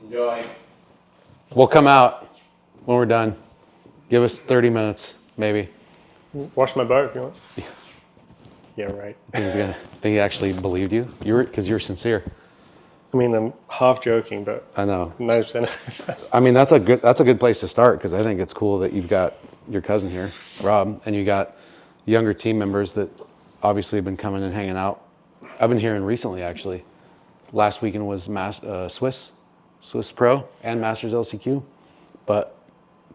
Enjoy. We'll come out when we're done. Give us 30 minutes, maybe. Wash my boat if you want. Yeah, right. Think he actually believed you? Because you're sincere. I mean, I'm half joking, but I know. 90%. I mean, that's a good place to start, because I think it's cool that you've got your cousin here, Rob, and you got younger team members that obviously have been coming and hanging out. I've been hearing recently, actually. Last weekend was Swiss Pro and Masters LCQ, but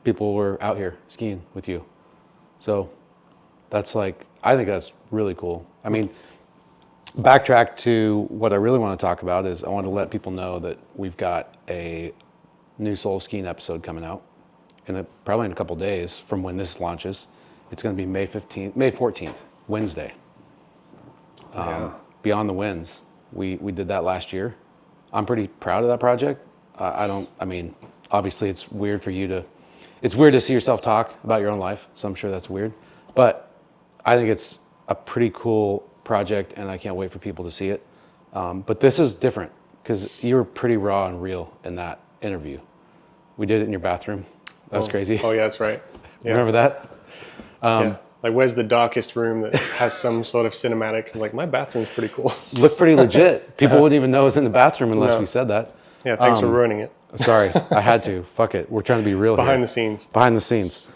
people were out here skiing with you. So that's I think that's really cool. I mean, backtrack to what I really want to talk about is I want to let people know that we've got a new Soul Skiing episode coming out probably in a couple days from when this launches. It's going to be May 14th, Wednesday. Beyond the Winds. We did that last year. I'm pretty proud of that project. Obviously it's weird to see yourself talk about your own life, so I'm sure that's weird. But I think it's a pretty cool project, and I can't wait for people to see it. But this is different, because you were pretty raw and real in that interview. We did it in your bathroom. That was crazy. Oh, yeah, that's right. Yeah. Remember that? Yeah. Like, where's the darkest room that has some sort of cinematic? I'm like, my bathroom's pretty cool. Looked pretty legit. People wouldn't even know it was in the bathroom unless we said that. Yeah, thanks for ruining it. Sorry, I had to. Fuck it. We're trying to be real Behind here. the scenes. Behind the scenes.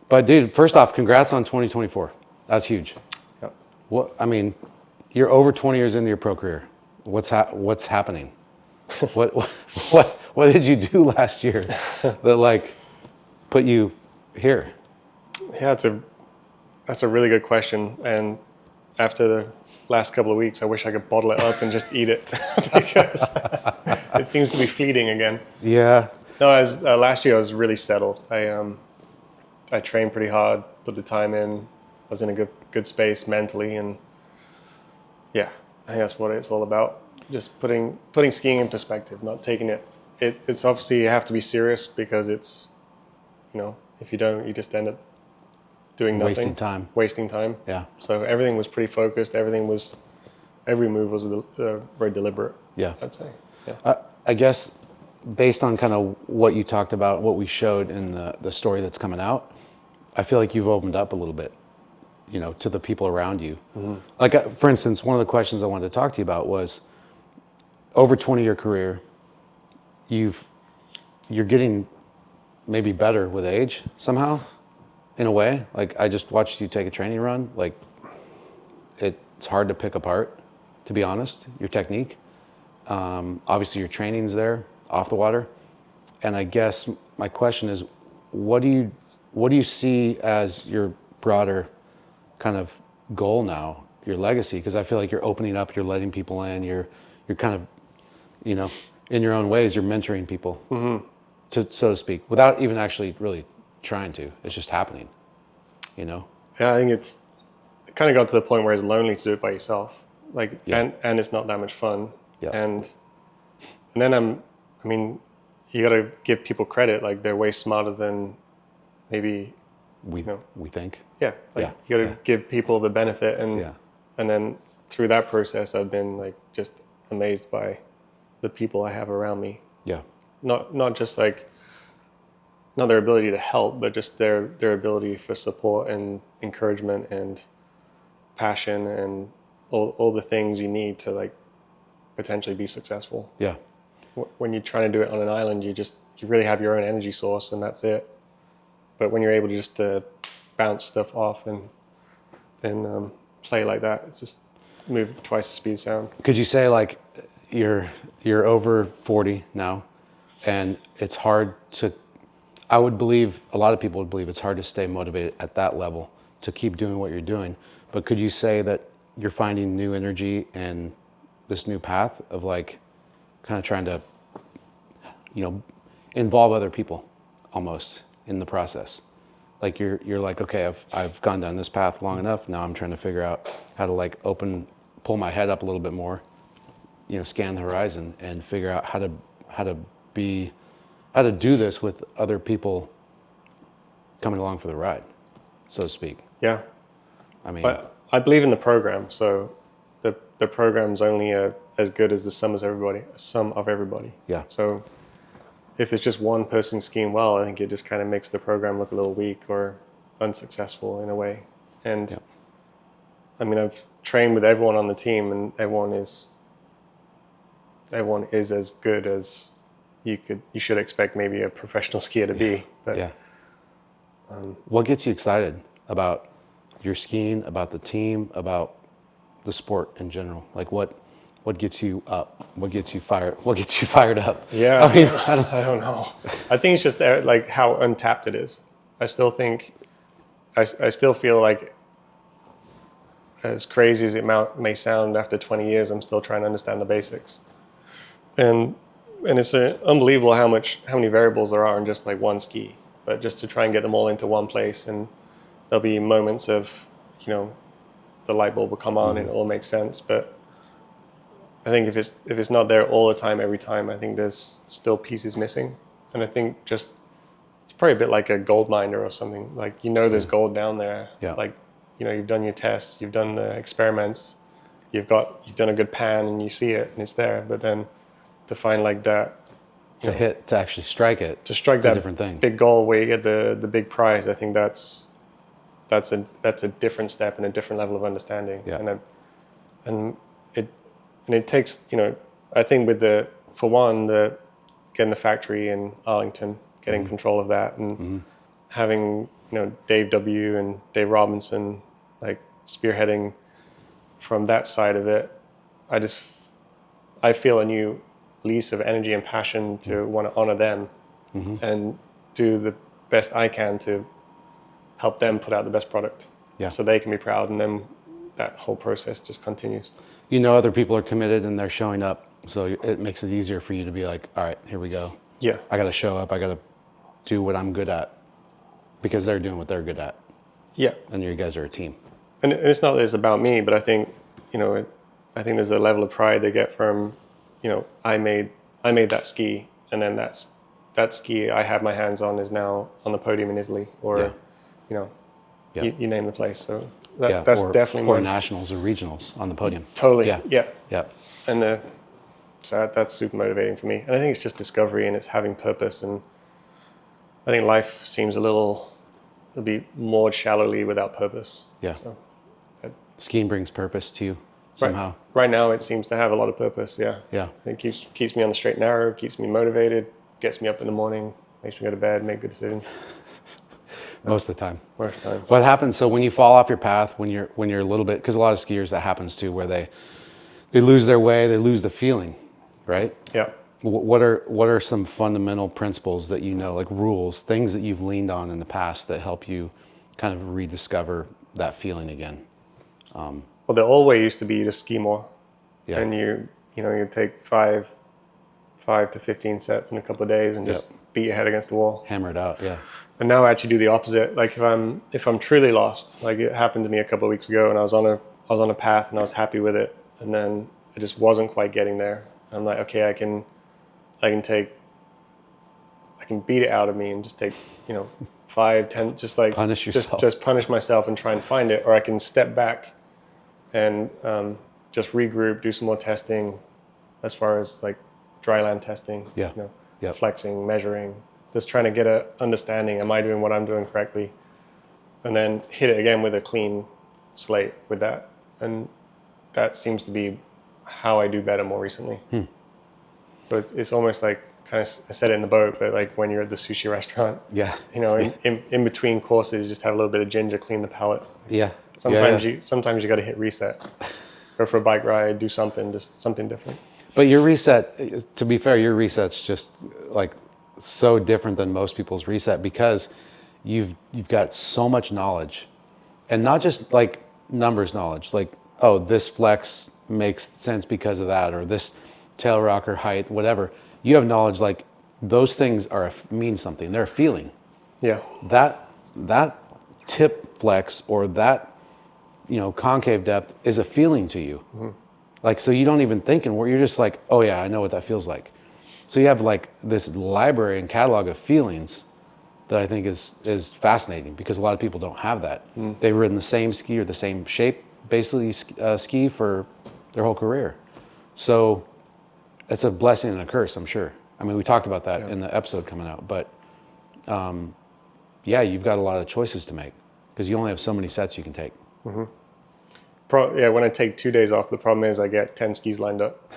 But dude, first off, congrats on 2024. That's huge. Yep. You're over 20 years into your pro career. What's happening? What did you do last year that put you here? Yeah, that's a really good question. And after the last couple of weeks, I wish I could bottle it up and just eat it because it seems to be fleeting again. Yeah. No, last year I was really settled. I trained pretty hard, put the time in. I was in a good space mentally, and yeah, I think that's what it's all about. Just putting skiing in perspective, not taking it. It's obviously you have to be serious, because it's, if you don't, you just end up doing nothing. Wasting time. Yeah. So everything was pretty focused. Every move was very deliberate. Yeah. I'd say. Yeah. I guess based on kind of what you talked about, what we showed in the story that's coming out, I feel like you've opened up a little bit, to the people around you. Mm-hmm. For instance, one of the questions I wanted to talk to you about was, over 20-year career, you're getting maybe better with age somehow, in a way. I just watched you take a training run. It's hard to pick apart, to be honest, your technique. Obviously your training's there off the water. And I guess my question is, what do you see as your broader kind of goal now, your legacy? Because I feel like you're opening up, you're letting people in, you're kind of, in your own ways, you're mentoring people, so to speak, without even actually really trying to. It's just happening, Yeah, I think it kind of got to the point where it's lonely to do it by yourself, and it's not that much fun. Yeah. And then you got to give people credit, they're way smarter than maybe we think. Yeah, you got to give people the benefit, and then through that process, I've been just amazed by the people I have around me. Yeah. Not just not their ability to help, but just their ability for support and encouragement and passion and all the things you need to potentially be successful. Yeah. When you're trying to do it on an island, you really have your own energy source, and that's it. But when you're able to just bounce stuff off and play like that, it's just move twice the speed of sound. Could you say you're over 40 now, and it's hard to, I would believe, a lot of people would believe it's hard to stay motivated at that level to keep doing what you're doing. But could you say that you're finding new energy and this new path of kind of trying to, involve other people almost in the process? You're okay, I've gone down this path long enough. Now I'm trying to figure out how to pull my head up a little bit more, scan the horizon and figure out how to do this with other people coming along for the ride, so to speak. Yeah. But I believe in the program, so the program's only as good as the sum of everybody. Yeah. So if it's just one person skiing well, I think it just kind of makes the program look a little weak or unsuccessful in a way. And Yep. I mean, I've trained with everyone on the team, and everyone is as good as you should expect maybe a professional skier to be. But Yeah. What gets you excited about your skiing, about the team, about the sport in general? Like what gets you up? What gets you fired? What gets you fired up? yeah, I mean, I don't know. I think it's just like how untapped it is. I still think, I still feel like, as crazy as it may sound, after 20 years, I'm still trying to understand the basics. And it's unbelievable how many variables there are in just like one ski. But just to try and get them all into one place, and there'll be moments of, the light bulb will come on and it all makes sense. But I think if it's not there all the time, every time, I think there's still pieces missing. And I think just it's probably a bit like a gold miner or something. Like, there's gold down there. Yeah. Like, you've done your tests, you've done the experiments, you've done a good pan, and you see it and it's there. But then to find like that, to actually strike it, to strike it's that a different thing. big goal where you get the big prize, I think that's a different step and a different level of understanding. Yeah. And it takes, I think getting the factory in Arlington, getting control of that, and having, Dave W. and Dave Robinson like spearheading from that side of it, I feel a new lease of energy and passion to want to honor them and do the best I can to help them put out the best product, so they can be proud, and then that whole process just continues. Other people are committed and they're showing up, so it makes it easier for you to be like, all right, here we go. Yeah, I got to show up. I got to do what I'm good at because they're doing what they're good at. Yeah, And you guys are a team. and it's not that it's about me, but I think I think there's a level of pride they get from, I made that ski, and then that ski I have my hands on is now on the podium in Italy, or you name the place. So that's definitely or nationals or regionals on the podium. Totally. Yeah. And so that's super motivating for me. And I think it's just discovery, and it's having purpose. And I think life seems a bit more shallowly without purpose. Yeah. So, Skiing brings purpose to you somehow. Right now, it seems to have a lot of purpose. Yeah. Yeah. It keeps me on the straight and narrow, keeps me motivated, gets me up in the morning, makes me go to bed, make good decisions. Most of the time. Most of the time. What happens? So when you fall off your path, when you're a little bit, because a lot of skiers that happens to, where they lose their way, they lose the feeling, right? Yeah. What are some fundamental principles that like rules, things that you've leaned on in the past that help you kind of rediscover that feeling again? Well, the old way used to be to ski more, Yeah. and you take 5 to 15 sets in a couple of days and just beat your head against the wall. Hammer it out, yeah. And now I actually do the opposite. Like if I'm truly lost, like it happened to me a couple of weeks ago, and I was on a path and I was happy with it, and then I just wasn't quite getting there. I'm like, okay, I can beat it out of me and just take 5, 10, just like Punish yourself. just punish myself and try and find it, or I can step back and just regroup, do some more testing as far as like dry land testing, flexing, measuring, just trying to get a understanding, am I doing what I'm doing correctly? And then hit it again with a clean slate with that. And that seems to be how I do better more recently. So it's almost like, kind of, I said it in the boat, but like when you're at the sushi restaurant, in between courses, you just have a little bit of ginger, clean the palate. Yeah. Sometimes you got to hit reset, go for a bike ride, do something different. But your reset, to be fair, your reset's just like so different than most people's reset, because you've got so much knowledge, and not just like numbers knowledge, like, oh, this flex makes sense because of that, or this tail rocker height, whatever. You have knowledge like those things mean something. They're a feeling. Yeah. That tip flex or that concave depth is a feeling to you. Like, so you don't even think, and you're just like, oh yeah, I know what that feels like. So you have like this library and catalog of feelings that I think is fascinating, because a lot of people don't have that. They've ridden the same ski or the same shape, basically ski for their whole career. So it's a blessing and a curse, I'm sure. I mean, we talked about that in the episode coming out, but yeah, you've got a lot of choices to make because you only have so many sets you can take. When I take 2 days off, the problem is I get 10 skis lined up.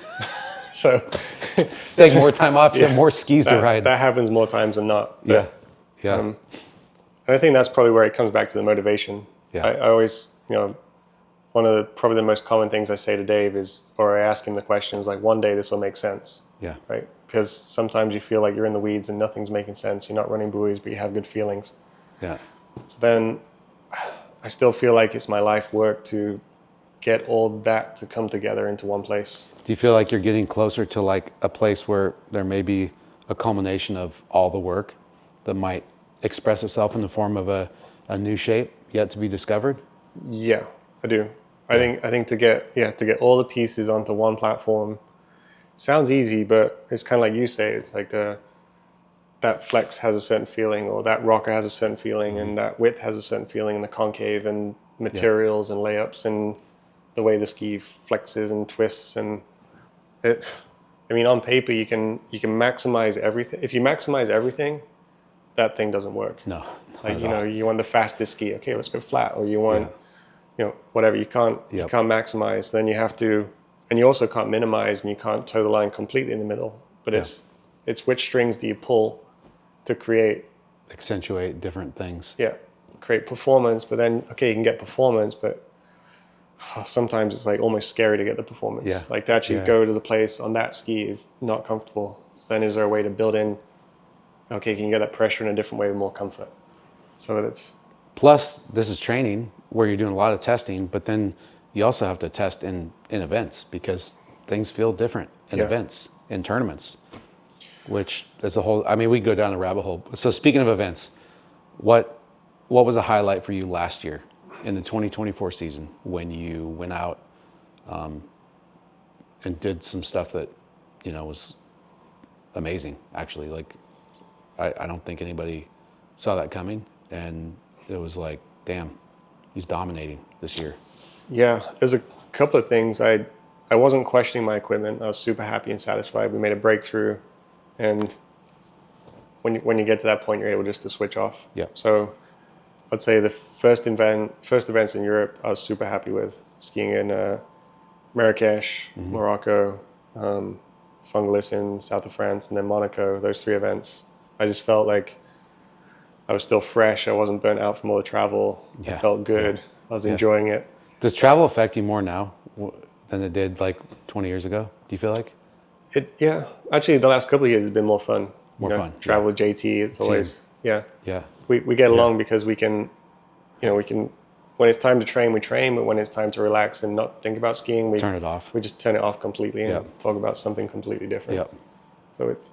So take more time off, you have more skis to ride. That happens more times than not. But, yeah. And I think that's probably where it comes back to the motivation. Yeah. I always, one of probably the most common things I say to Dave is, or I ask him the question is like, one day this will make sense. Yeah. Right? Because sometimes you feel like you're in the weeds and nothing's making sense. You're not running buoys, but you have good feelings. Yeah. So then I still feel like it's my life work to get all that to come together into one place. Do you feel like you're getting closer to like a place where there may be a culmination of all the work that might express itself in the form of a new shape yet to be discovered? Yeah, I do. I think to get all the pieces onto one platform sounds easy, but it's kind of like you say, it's like that flex has a certain feeling, or that rocker has a certain feeling, and that width has a certain feeling, and the concave and materials and layups and the way the ski flexes and twists, and on paper you can maximize everything. If you maximize everything, that thing doesn't work. No. Like, you want the fastest ski. Okay, let's go flat. Or you want, whatever. You can't maximize. Then you have to, and you also can't minimize, and you can't toe the line completely in the middle. But it's which strings do you pull to accentuate different things. Yeah, create performance. But then, okay, you can get performance, but sometimes it's like almost scary to get the performance. Yeah. Like to actually go to the place on that ski is not comfortable. So then is there a way to build in, okay, can you get that pressure in a different way with more comfort? So that's... Plus, this is training where you're doing a lot of testing, but then you also have to test in events because things feel different in events, in tournaments, which is a whole... I mean, we go down a rabbit hole. So speaking of events, what was a highlight for you last year in the 2024 season when you went out and did some stuff that, was amazing, actually? Like, I don't think anybody saw that coming, and it was like, damn, he's dominating this year. Yeah, there's a couple of things. I wasn't questioning my equipment. I was super happy and satisfied. We made a breakthrough, and when you get to that point, you're able just to switch off. Yeah. So I'd say the first events in Europe, I was super happy with. Skiing in Marrakesh, Morocco, Fungalis in south of France, and then Monaco. Those 3 events. I just felt like I was still fresh. I wasn't burnt out from all the travel. I felt good. I was enjoying it. Does travel affect you more now than it did like 20 years ago? Do you feel like? Yeah. Actually, the last couple of years has been more fun. More fun. Travel with JT, it's always, Yeah. We get along because we can, when it's time to train, we train, but when it's time to relax and not think about skiing, we turn it off. We just turn it off completely and talk about something completely different. Yep. So it's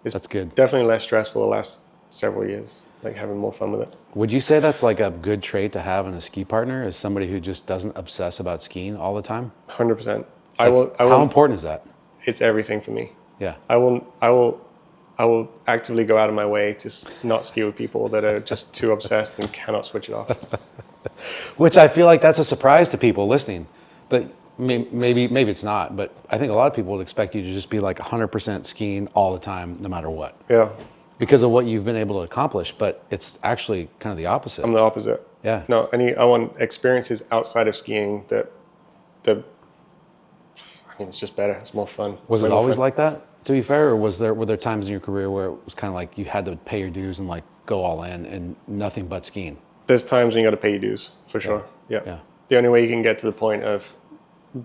that's good. Definitely less stressful the last several years, like having more fun with it. Would you say that's like a good trait to have in a ski partner, is somebody who just doesn't obsess about skiing all the time? 100%. How important is that? It's everything for me. Yeah. I will actively go out of my way to not ski with people that are just too obsessed and cannot switch it off. Which I feel like that's a surprise to people listening. But maybe it's not, but I think a lot of people would expect you to just be like 100% skiing all the time, no matter what. Yeah. Because of what you've been able to accomplish, but it's actually kind of the opposite. I'm the opposite. Yeah. No, I want experiences outside of skiing it's just better. It's more fun. Was it always like that, to be fair, or were there times in your career where it was kind of like you had to pay your dues and like go all in and nothing but skiing? There's times when you got to pay your dues, for sure. Yeah. The only way you can get to the point of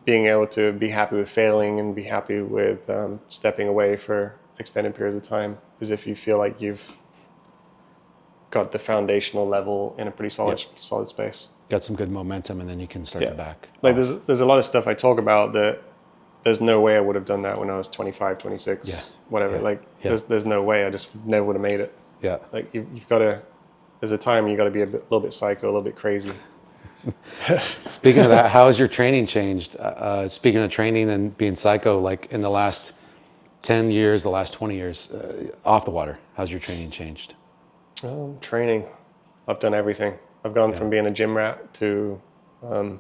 being able to be happy with failing and be happy with stepping away for extended periods of time is if you feel like you've got the foundational level in a pretty solid space. Got some good momentum, and then you can start it back. Like there's a lot of stuff I talk about that there's no way I would have done that when I was 25, 26, whatever. There's no way. I just never would have made it. Yeah. Like you've got to, there's a time you got to be a little bit psycho, a little bit crazy. Speaking of that, how has your training changed? Speaking of training and being psycho, like in the last 10 years, the last 20 years, off the water, how's your training changed? Training, I've done everything. I've gone from being a gym rat to, doing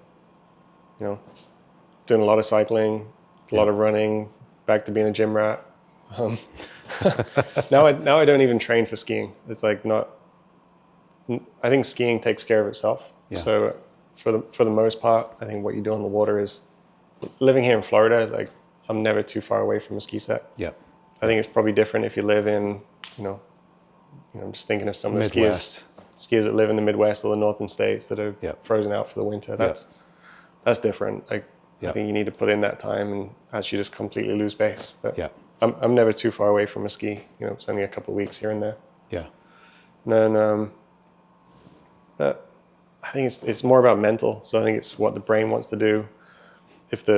a lot of cycling, a lot of running, back to being a gym rat, Now I don't even train for skiing. It's like not. I think skiing takes care of itself. Yeah. So for the most part, I think what you do on the water is living here in Florida. Like I'm never too far away from a ski set. Yeah. I think it's probably different if you live in, I'm just thinking of some of the skiers that live in the Midwest or the northern states that are frozen out for the winter. That's different. Like I think you need to put in that time and actually just completely lose base. But I'm never too far away from a ski. It's only a couple of weeks here and there. Yeah. And then I think it's more about mental. So I think it's what the brain wants to do. If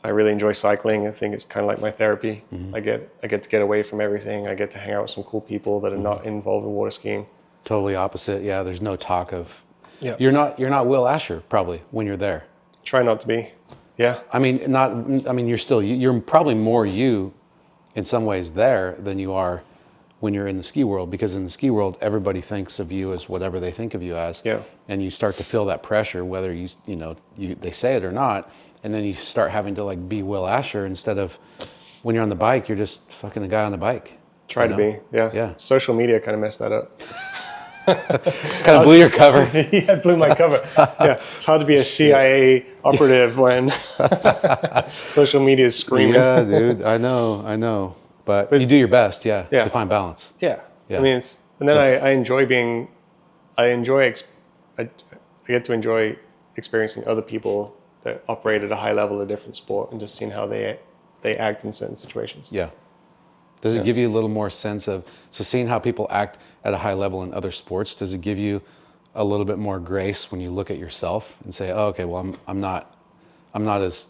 I really enjoy cycling. I think it's kind of like my therapy. Mm-hmm. I get to get away from everything. I get to hang out with some cool people that are not involved in water skiing. Totally opposite. Yeah, there's no talk of. Yeah. You're not Will Asher probably when you're there. Try not to be. Yeah. You're probably more you in some ways there than you are when you're in the ski world, because in the ski world everybody thinks of you as whatever they think of you as. Yeah. And you start to feel that pressure whether they say it or not. And then you start having to like be Will Asher instead of when you're on the bike, you're just fucking the guy on the bike. Try to be, yeah. Yeah. Social media kind of messed that up. Kind of blew your cover. Yeah, it blew my cover. Yeah, it's hard to be a CIA operative when social media is screaming. Yeah, dude, I know. But you do your best, to find balance. Yeah. I mean, I get to enjoy experiencing other people that operate at a high level of different sport and just seeing how they act in certain situations. Yeah. Does it give you a little more sense of, so seeing how people act at a high level in other sports, does it give you a little bit more grace when you look at yourself and say, oh, okay, well, I'm not as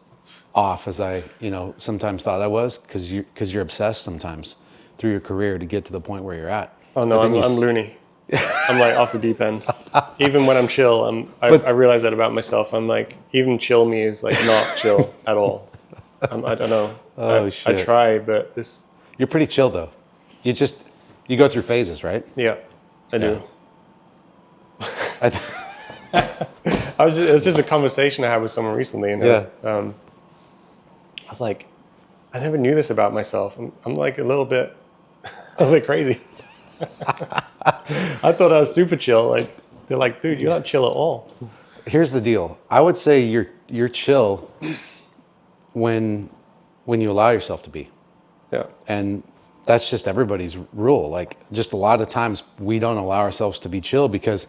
off as I, sometimes thought I was, because you're obsessed sometimes through your career to get to the point where you're at. Oh no, I'm loony. I'm like off the deep end. Even when I'm chill, I realize that about myself. I'm like, even chill me is like not chill at all. I don't know. Oh, shit. I try, but this. You're pretty chill though. You go through phases, right? Yeah, I do. It was just a conversation I had with someone recently, and I was like, I never knew this about myself. I'm like a little bit crazy. I thought I was super chill. Like they're like, dude, you're not chill at all. Here's the deal. I would say you're chill when you allow yourself to be. Yeah. And that's just everybody's rule. Like just a lot of times we don't allow ourselves to be chill because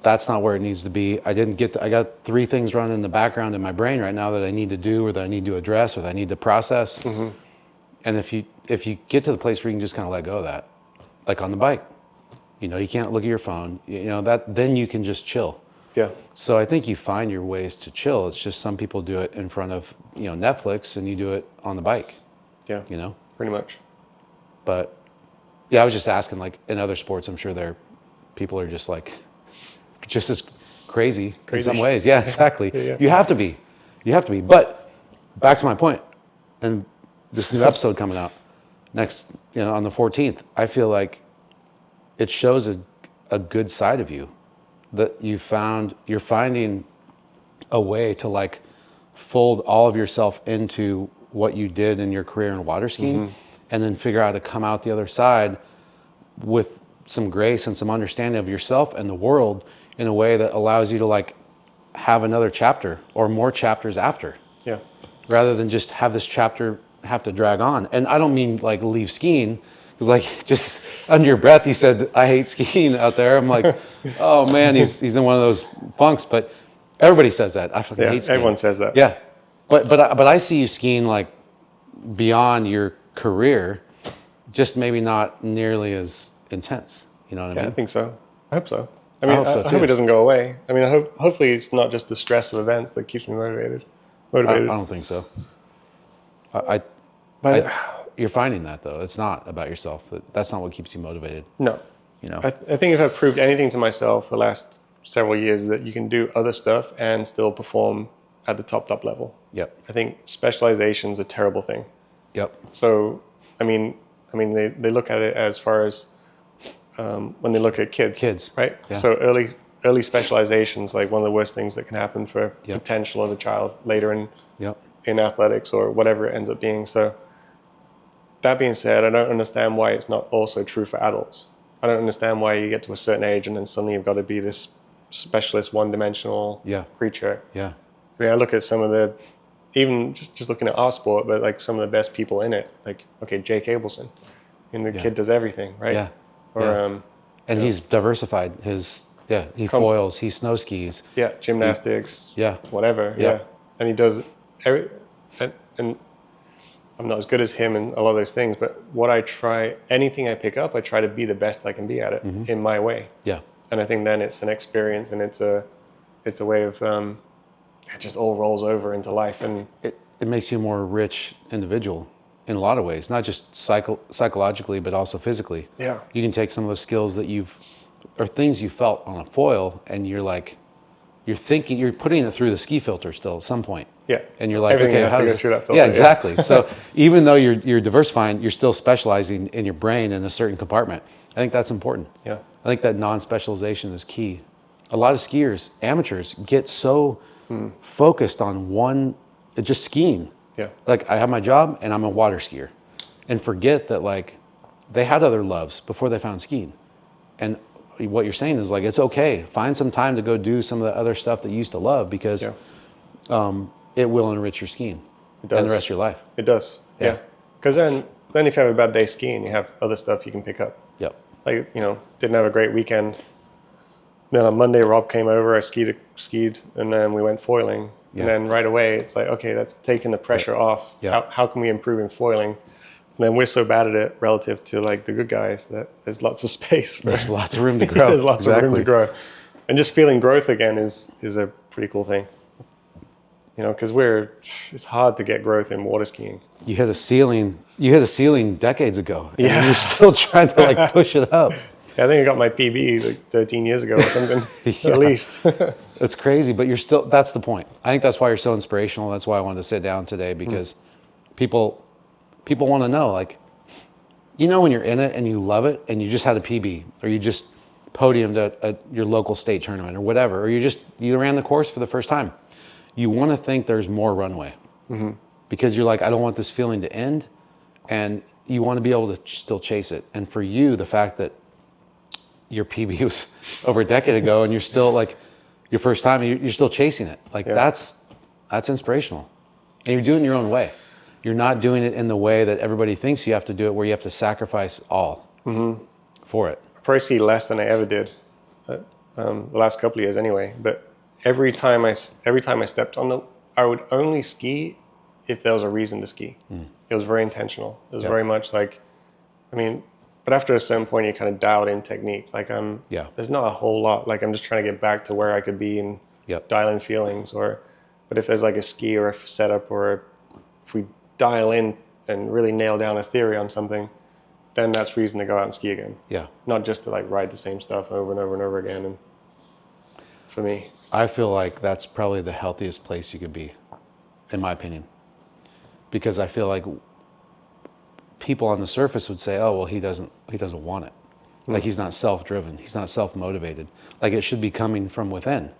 that's not where it needs to be. I got 3 things running in the background in my brain right now that I need to do, or that I need to address, or that I need to process. Mm-hmm. And if you get to the place where you can just kind of let go of that, like on the bike, you can't look at your phone, then you can just chill. Yeah. So I think you find your ways to chill. It's just some people do it in front of, Netflix, and you do it on the bike. Yeah. Pretty much. But yeah, I was just asking, like in other sports, I'm sure people are just as crazy in some ways. Yeah, exactly. Yeah. You have to be. But back to my point, and this new episode coming out next, on the 14th, I feel like it shows a good side of you that you're finding a way to like fold all of yourself into what you did in your career in water skiing, and then figure out how to come out the other side with some grace and some understanding of yourself and the world in a way that allows you to like have another chapter or more chapters after. Yeah. Rather than just have this chapter have to drag on. And I don't mean like leave skiing, because like just under your breath you said I hate skiing out there. I'm like, oh man, he's in one of those funks. But everybody says that. I fucking hate skiing. Everyone says that. Yeah. But I see you skiing like beyond your career, just maybe not nearly as intense. You know what I mean? I think so. I hope so. I hope it doesn't go away. I mean, hopefully it's not just the stress of events that keeps me motivated. I don't think so. You're finding that though. It's not about yourself. That's not what keeps you motivated. No. I think if I've proved anything to myself the last several years, is that you can do other stuff and still perform at the top level. Yep. I think specialization is a terrible thing. Yep. So, I mean, they look at it as far as when they look at kids, right? Yeah. So early specialization is like one of the worst things that can happen for potential of a child later in athletics or whatever it ends up being. So that being said, I don't understand why it's not also true for adults. I don't understand why you get to a certain age and then suddenly you've got to be this specialist, one-dimensional creature. Yeah. I mean, I look at some of the, even just looking at our sport, but like some of the best people in it, like, okay, Jake Abelson, and the kid does everything, right? Yeah. Or, and he's diversified he foils, he snow skis. Yeah, gymnastics. Yeah. Whatever. Yeah. And he does and I'm not as good as him in a lot of those things, but anything I pick up, I try to be the best I can be at it in my way. Yeah. And I think then it's an experience and it's a way of, it just all rolls over into life. And it makes you a more rich individual in a lot of ways, not just psychologically, but also physically. Yeah. You can take some of those skills that or things you felt on a foil, and you're putting it through the ski filter still at some point. Yeah. And you're like, everything okay, has to go through that filter. Yeah, exactly. So even though you're diversifying, you're still specializing in your brain in a certain compartment. I think that's important. Yeah. I think that non-specialization is key. A lot of skiers, amateurs, get so focused on just skiing. Yeah. Like, I have my job and I'm a water skier, and forget that like they had other loves before they found skiing. And what you're saying is like, it's okay. Find some time to go do some of the other stuff that you used to love, because it will enrich your skiing and the rest of your life. It does. Yeah. Because then if you have a bad day skiing, you have other stuff you can pick up. Yep. Like, didn't have a great weekend. Then on Monday, Rob came over, I skied, and then we went foiling. Yeah. And then right away, it's like, okay, that's taking the pressure off. Yeah. How can we improve in foiling? And then we're so bad at it relative to like the good guys that there's lots of space. There's lots of room to grow. There's lots of room to grow. And just feeling growth again is a pretty cool thing. Because it's hard to get growth in water skiing. You hit a ceiling decades ago, and you're still trying to like push it up. Yeah, I think I got my PB like 13 years ago or something, at least. It's crazy, but that's the point. I think that's why you're so inspirational. That's why I wanted to sit down today, because people want to know, like, when you're in it and you love it and you just had a PB, or you just podiumed at your local state tournament or whatever, or you ran the course for the first time. You want to think there's more runway, because you're like, I don't want this feeling to end, and you want to be able to still chase it. And for you, the fact that your PB was over a decade ago and you're still like, your first time, you're still chasing it. Like, that's inspirational. And you're doing it your own way. You're not doing it in the way that everybody thinks you have to do it, where you have to sacrifice all for it. I probably ski less than I ever did, the last couple of years anyway. But every time I stepped on I would only ski if there was a reason to ski. It was very intentional. It was very much like, but after a certain point, you kind of dialed in technique. Like there's not a whole lot. Like, I'm just trying to get back to where I could be and dial in feelings. But if there's like a ski or a setup, or if we dial in and really nail down a theory on something, then that's reason to go out and ski again. Yeah. Not just to like ride the same stuff over and over and over again. And for me, I feel like that's probably the healthiest place you could be, in my opinion, because I feel like people on the surface would say, oh, well, he doesn't want it. Like, he's not self-driven. He's not self-motivated. Like, it should be coming from within.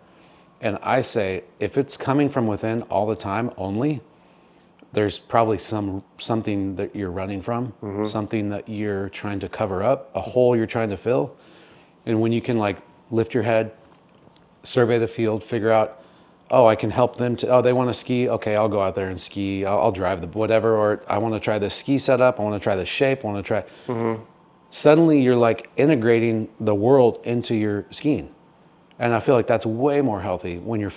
And I say, if it's coming from within all the time only, there's probably something that you're running from, something that you're trying to cover up, a hole you're trying to fill. And when you can like lift your head, survey the field, figure out, oh, I can help them they want to ski. Okay, I'll go out there and ski. I'll drive the whatever, or I want to try this ski setup. I want to try this shape. I want to try. Suddenly you're like integrating the world into your skiing. And I feel like that's way more healthy when you're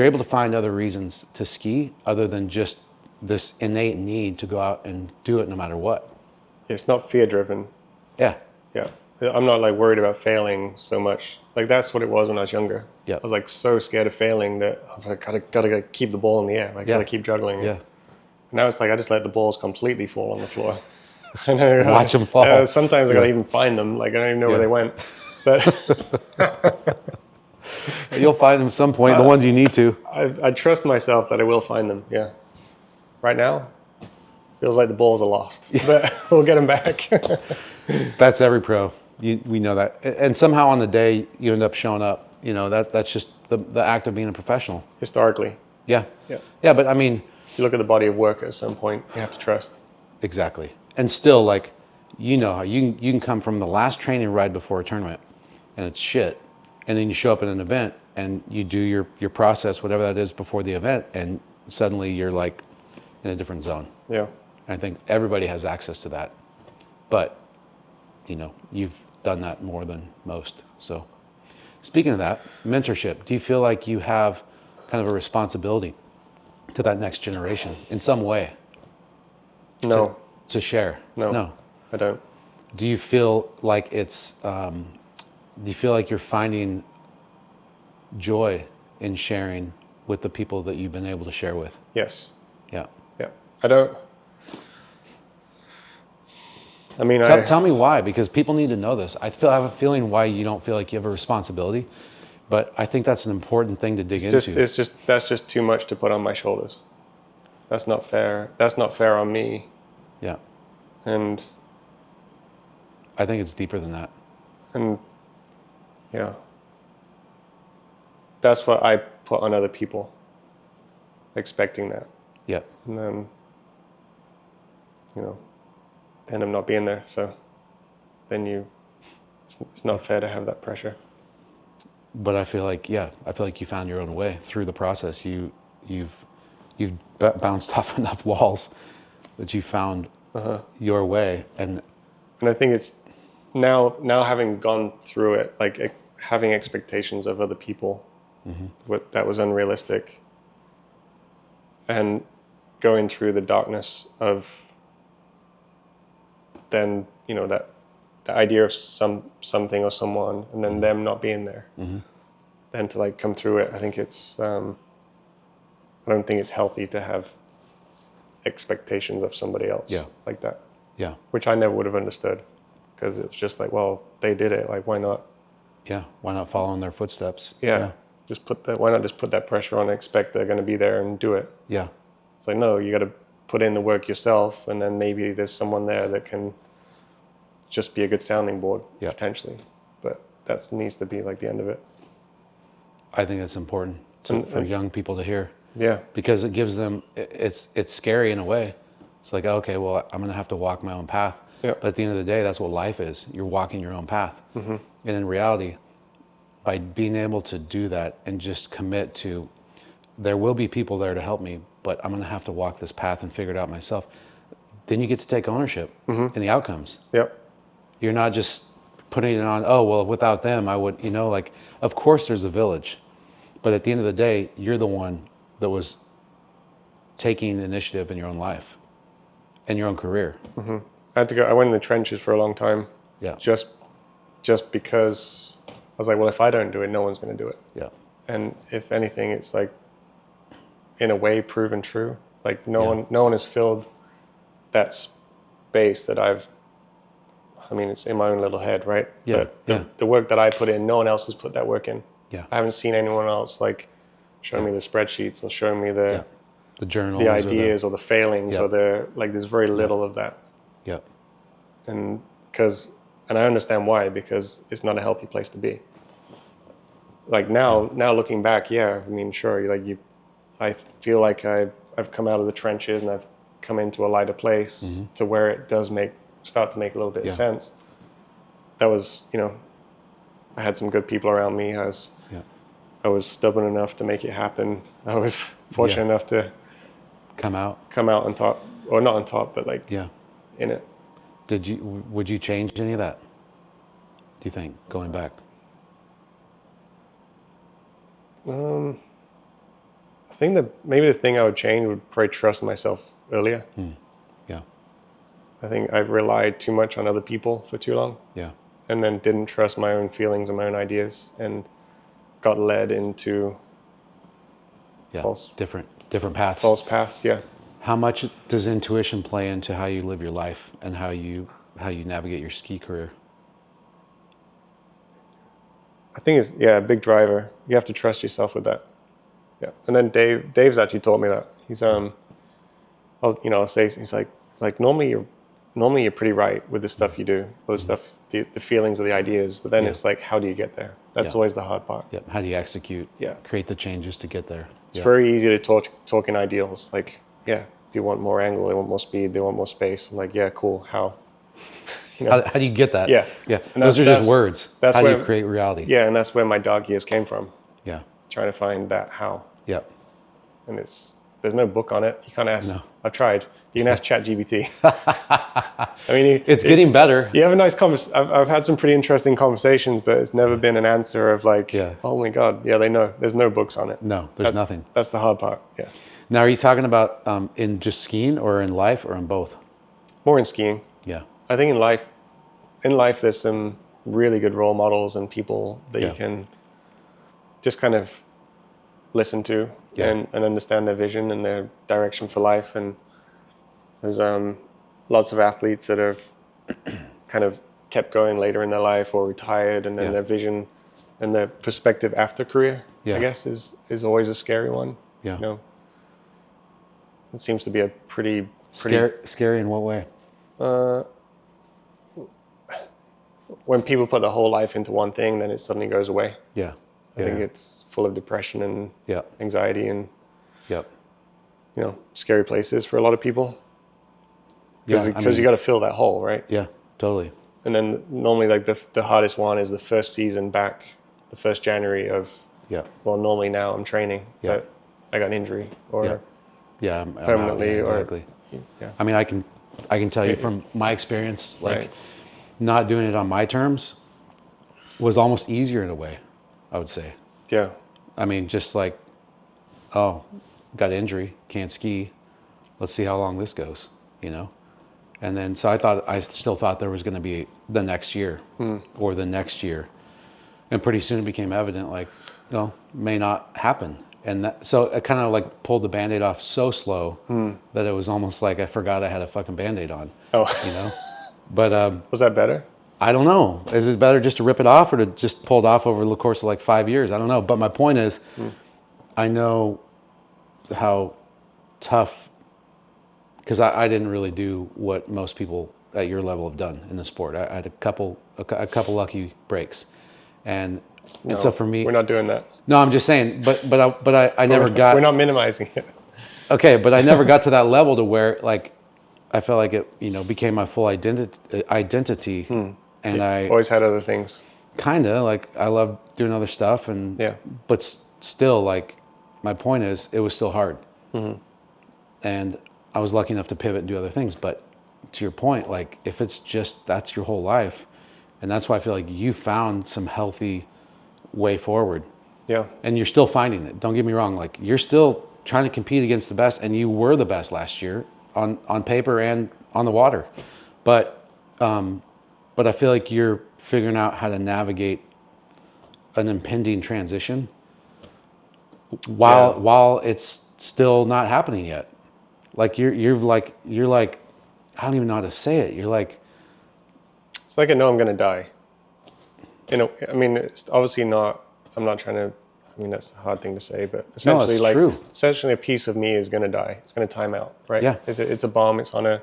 able to find other reasons to ski other than just this innate need to go out and do it no matter what. It's not fear driven. Yeah. Yeah. I'm not like worried about failing so much. Like, that's what it was when I was younger. Yeah. I was like so scared of failing that I was like, gotta keep the ball in the air. Like, gotta keep juggling. Yeah. Now it's like, I just let the balls completely fall on the floor. Watch them fall. Sometimes I gotta even find them. Like, I don't even know where they went. But you'll find them at some point, the ones you need to. I trust myself that I will find them. Yeah. Right now, feels like the balls are lost, but we'll get them back. That's every pro. We know that. And somehow on the day you end up showing up. That's just the act of being a professional. Historically. Yeah. Yeah. Yeah, but I mean, you look at the body of work at some point, you have to trust. Exactly. And still, like, you know how you can come from the last training ride before a tournament and it's shit. And then you show up at an event and you do your process, whatever that is before the event, and suddenly you're like in a different zone. Yeah. I think everybody has access to that. But, you know, you've done that more than most. So speaking of that, mentorship, do you feel like you have kind of a responsibility to that next generation in some way? No. To share? No. I don't. Do you feel like it's, do you feel like you're finding joy in sharing with the people that you've been able to share with? Yes. Yeah. Yeah. I don't. I mean, Tell me why, because people need to know this. I have a feeling why you don't feel like you have a responsibility, but I think that's an important thing to dig into. That's just too much to put on my shoulders. That's not fair. That's not fair on me. Yeah. And I think it's deeper than that. And yeah, that's what I put on other people, expecting that. Yeah. And then, end up not being there. So then it's not fair to have that pressure. But I feel like you found your own way through the process. You've bounced off enough walls that you found your way. And I think it's now having gone through it, like having expectations of other people, that was unrealistic, and going through the darkness of then, that the idea of something or someone, and then them not being there, then to like come through it. I think it's I don't think it's healthy to have expectations of somebody else like that. Yeah. Which I never would have understood, because it's just like, well, they did it, like, why not? Yeah. Why not follow in their footsteps? Yeah. Why not just put that pressure on and expect they're going to be there and do it? Yeah. It's like, no, you got to put in the work yourself, and then maybe there's someone there that can just be a good sounding board, potentially. But that needs to be like the end of it. I think it's important for young people to hear. Yeah. Because it gives them, it's scary in a way. It's like, okay, well, I'm going to have to walk my own path. Yeah. But at the end of the day, that's what life is. You're walking your own path. And in reality, by being able to do that and just commit to, there will be people there to help me, but I'm going to have to walk this path and figure it out myself. Then you get to take ownership in the outcomes. Yep. You're not just putting it on, oh, well, without them, I would, like, of course there's a village. But at the end of the day, you're the one that was taking initiative in your own life and your own career. I went in the trenches for a long time. Yeah. Just because I was like, well, if I don't do it, no one's going to do it. Yeah. And if anything, it's like, in a way, proven true. Like no one has filled that space that it's in my own little head, right? Yeah. But the work that I put in, no one else has put that work in. Yeah. I haven't seen anyone else like showing me the spreadsheets or showing me the journals, the ideas or the failings or there's very little of that. Yeah. And I understand why, because it's not a healthy place to be. Like now looking back, sure, I feel like I've come out of the trenches and I've come into a lighter place to where it does start to make a little bit of sense. That was, I had some good people around me. I was stubborn enough to make it happen. I was fortunate enough to come out on top, or not on top, but in it. Would you change any of that? Do you think, going back? I think that maybe the thing I would change would probably trust myself earlier. Yeah. I think I've relied too much on other people for too long. Yeah. And then didn't trust my own feelings and my own ideas, and got led into different paths. False paths, yeah. How much does intuition play into how you live your life and how you navigate your ski career? I think it's a big driver. You have to trust yourself with that. Yeah. And then Dave's actually taught me that. He's I'll say, he's like normally you're pretty right with the stuff you do, all the stuff, the feelings or the ideas, but then it's like, how do you get there? That's always the hard part. Yeah. How do you execute? Yeah. Create the changes to get there. It's very easy to talk in ideals. Like, People want more angle, they want more speed, they want more space. I'm like, yeah, cool. How? How do you get that? Yeah. Yeah. And Those are just words. That's how do where, you create reality? Yeah, and that's where my dog years came from. Yeah. Trying to find that how. Yeah. And there's no book on it. You can't ask. No. I've tried. You can ask ChatGPT. I mean, it's getting better. You have a nice I've had some pretty interesting conversations, but it's never been an answer of like, oh my God, yeah, they know. There's no books on it. No, there's nothing. That's the hard part. Yeah. Now, are you talking about in just skiing or in life or in both? More in skiing. Yeah. I think in life, there's some really good role models and people that you can just kind of listen to and understand their vision and their direction for life. And there's lots of athletes that have kind of kept going later in their life or retired, and then their vision and their perspective after career, I guess, is always a scary one. Yeah. You know, it seems to be a pretty scary in what way? When people put their whole life into one thing, then it suddenly goes away. Yeah. I think it's full of depression and anxiety and scary places for a lot of people. Because you got to fill that hole, right? Yeah, totally. And then normally, like the hardest one is the first season back, the first January of. Yeah. Well, normally now I'm training, but I got an injury or. Yeah. Permanently exactly. Yeah. I mean, I can tell you from my experience, like not doing it on my terms was almost easier in a way, I would say. Yeah. I mean, just like, oh, got an injury, can't ski. Let's see how long this goes, you know? And then, so I still thought there was going to be the next year or the next year. And pretty soon it became evident, like, no, may not happen. And so it kind of like pulled the Band-Aid off so slow that it was almost like I forgot I had a fucking Band-Aid on, you know? But was that better? I don't know. Is it better just to rip it off or to just pull it off over the course of like 5 years? I don't know. But my point is, I know how tough, because I didn't really do what most people at your level have done in the sport. I had a couple lucky breaks, and so for me, we're not doing that. No, I'm just saying. But I never got. We're not minimizing it. Okay, but I never got to that level to where like I felt like it became my full identity, and I always had other things. Kinda like I love doing other stuff, and but still, like my point is, it was still hard, and I was lucky enough to pivot and do other things. But to your point, like if it's just that's your whole life, and that's why I feel like you found some healthy way forward. Yeah. And you're still finding it. Don't get me wrong. Like you're still trying to compete against the best, and you were the best last year on paper and on the water. But I feel like you're figuring out how to navigate an impending transition while it's still not happening yet. Like you're like I don't even know how to say it. You're like, it's like I know I'm gonna die. You know, I mean, it's obviously not. I'm not trying to. I mean, that's a hard thing to say, but essentially, essentially, a piece of me is gonna die. It's gonna time out, right? Yeah. It's a bomb. It's on a.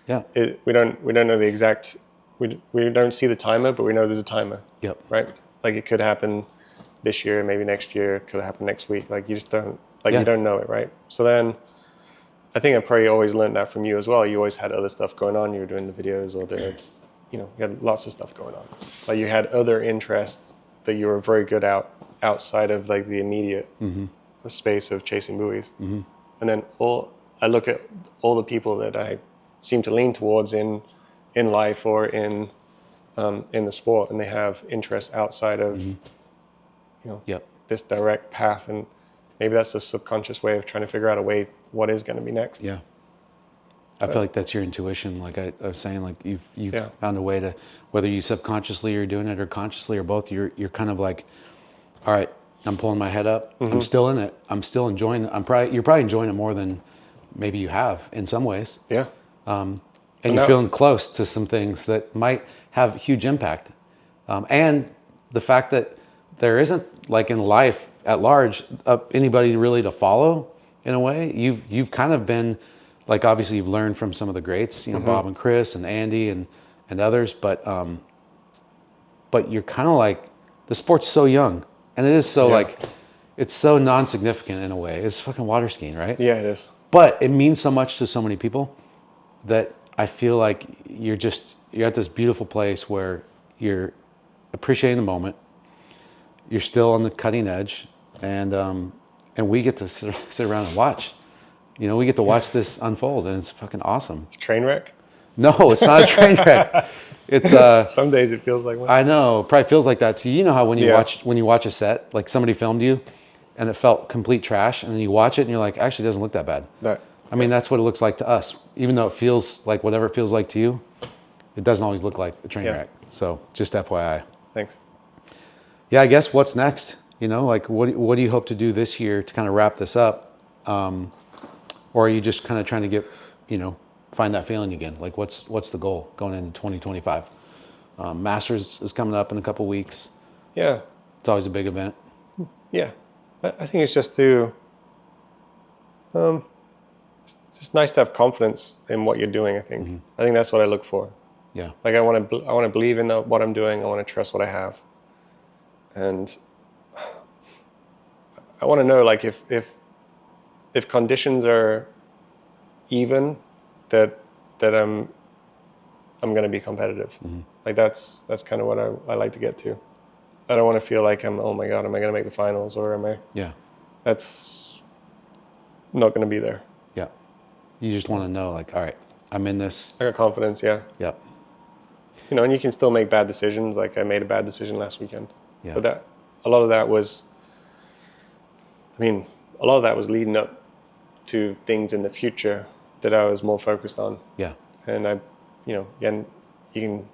Yeah. We don't know the exact. We don't see the timer, but we know there's a timer. Yep. Right. Like it could happen this year, maybe next year. It could happen next week. Like you just don't. Like you don't know it, right? So then, I think I probably always learned that from you as well. You always had other stuff going on. You were doing the videos or the, you had lots of stuff going on. Like you had other interests that you were very good at outside of like the immediate space of chasing buoys. And then I look at all the people that I seem to lean towards in life or in the sport, and they have interests outside of, this direct path. And maybe that's a subconscious way of trying to figure out what is going to be next. Yeah. I feel like that's your intuition. Like I was saying, like you've found a way to, whether you subconsciously are doing it or consciously or both, you're kind of like, all right, I'm pulling my head up. I'm still in it. I'm still enjoying it. You're probably enjoying it more than maybe you have in some ways. Yeah. And you're feeling close to some things that might have huge impact. And the fact that there isn't, like in life at large, anybody really to follow in a way. You've kind of been, like obviously you've learned from some of the greats, Bob and Chris and Andy and others, but you're kind of like, the sport's so young, and it is so like, it's so non-significant in a way. It's fucking water skiing, right? Yeah, it is. But it means so much to so many people that I feel like you're at this beautiful place where you're appreciating the moment. You're still on the cutting edge, and we get to sit around and watch. You know, we get to watch this unfold, and it's fucking awesome. It's a train wreck. No, it's not a train wreck. It's Some days it feels like one. I know, it probably feels like that too. You know how when you Yeah. watch a set, like somebody filmed you, and it felt complete trash, and then you watch it and you're like, actually, it doesn't look that bad. No. I mean, that's what it looks like to us. Even though it feels like whatever it feels like to you, it doesn't always look like a train wreck. So just FYI. Thanks. Yeah, I guess what's next? You know, like what do you hope to do this year to kind of wrap this up? Or are you just kind of trying to get, find that feeling again? Like what's the goal going into 2025? Masters is coming up in a couple weeks. Yeah. It's always a big event. Yeah. I think it's just just nice to have confidence in what you're doing. I think that's what I look for. Yeah. Like I want to believe in what I'm doing. I want to trust what I have, and I want to know, like, if conditions are even, that I'm going to be competitive. Like that's kind of what I like to get to. I don't want to feel like oh my God, am I going to make the finals, or am I? Yeah. That's not going to be there. Yeah. You just want to know, like, all right, I'm in this. I got confidence. Yeah. Yeah. And you can still make bad decisions. Like I made a bad decision last weekend. Yeah. But a lot of that was leading up to things in the future that I was more focused on. Yeah. And again, you can,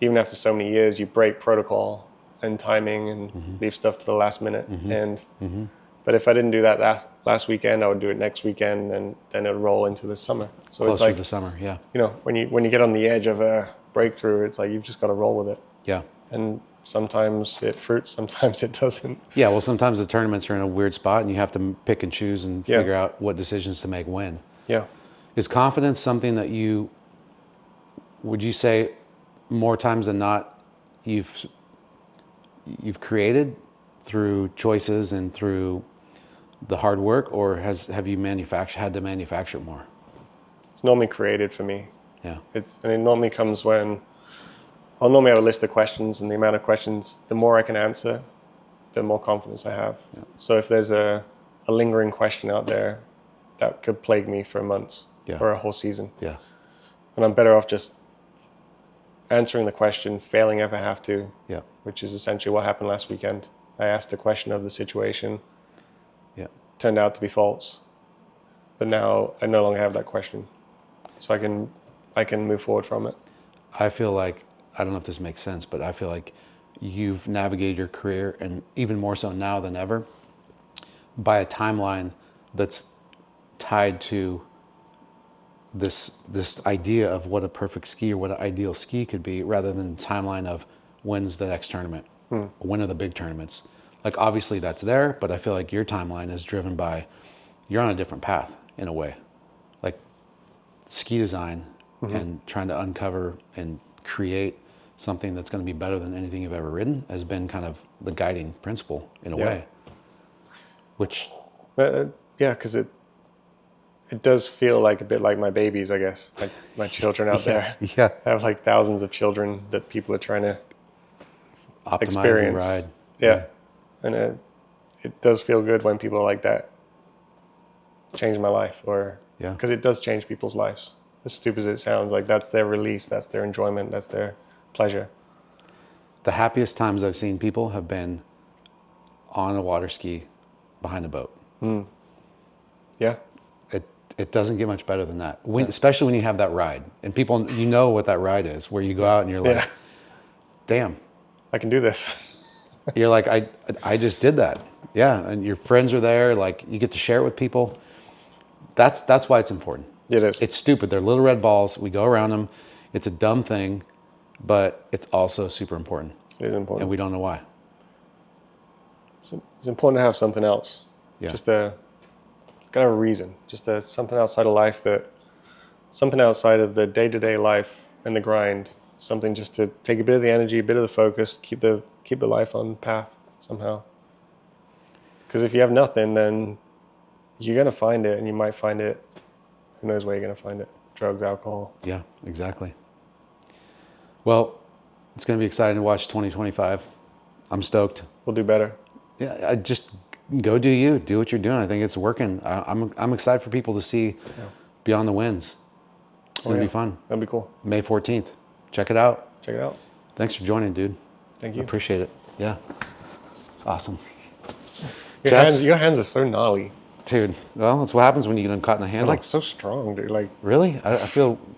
even after so many years, you break protocol and timing and leave stuff to the last minute. But if I didn't do that last weekend, I would do it next weekend, and then it would roll into the summer. So Closer it's like to summer. Yeah. when you get on the edge of a breakthrough, it's like you've just got to roll with it. Yeah. And sometimes it fruits, sometimes it doesn't. Yeah. Well, sometimes the tournaments are in a weird spot, and you have to pick and choose and figure out what decisions to make when. Yeah. Is confidence something that would you say more times than not you've created through choices and through the hard work, or have you had to manufacture more? It's normally created for me. Yeah. It normally comes when I'll normally have a list of questions, and the amount of questions, the more I can answer, the more confidence I have. Yeah. So if there's a lingering question out there, that could plague me for months or a whole season. Yeah. And I'm better off just answering the question, failing if I have to. Yeah. Which is essentially what happened last weekend. I asked a question of the situation. Yeah. Turned out to be false. But now I no longer have that question. So I can move forward from it. I feel like, I don't know if this makes sense, but I feel like you've navigated your career, and even more so now than ever, by a timeline that's tied to this idea of what a perfect ski or what an ideal ski could be, rather than the timeline of when's the next tournament, when are the big tournaments. Like obviously that's there, but I feel like your timeline is driven by, you're on a different path in a way. Like ski design and trying to uncover and create something that's going to be better than anything you've ever ridden has been kind of the guiding principle in a way. Which because it does feel like a bit like my babies, I guess, like my children out there. Yeah. I have like thousands of children that people are trying to optimize experience. And ride. Yeah. And it does feel good when people like that change my life, or because it does change people's lives. As stupid as it sounds, like that's their release, that's their enjoyment, that's their pleasure. The happiest times I've seen people have been on a water ski behind a boat. Yeah. It doesn't get much better than that. Especially when you have that ride, and people, what that ride is, where you go out and you're like, damn, I can do this. You're like, I just did that. Yeah. And your friends are there. Like you get to share it with people. That's why it's important. It is. It's stupid. They're little red balls. We go around them. It's a dumb thing, but it's also super important. It is important. And we don't know why. It's important to have something else. Yeah. Just kind of a reason. Just something outside of life, something outside of the day-to-day life and the grind. Something just to take a bit of the energy, a bit of the focus, keep the life on path somehow. Because if you have nothing, then you're gonna find it, and you might find it who knows where you're going to find it? Drugs, alcohol. Yeah, exactly. Well, it's going to be exciting to watch 2025. I'm stoked. We'll do better. Yeah, I just go do you. Do what you're doing. I think it's working. I'm excited for people to see Beyond the Winds. It's going to be fun. That'd be cool. May 14th. Check it out. Check it out. Thanks for joining, dude. Thank you. I appreciate it. Yeah. Awesome. Your hands are so gnarly. Dude, well, that's what happens when you get them caught in the They're handle. like so strong, dude. Like Really? I feel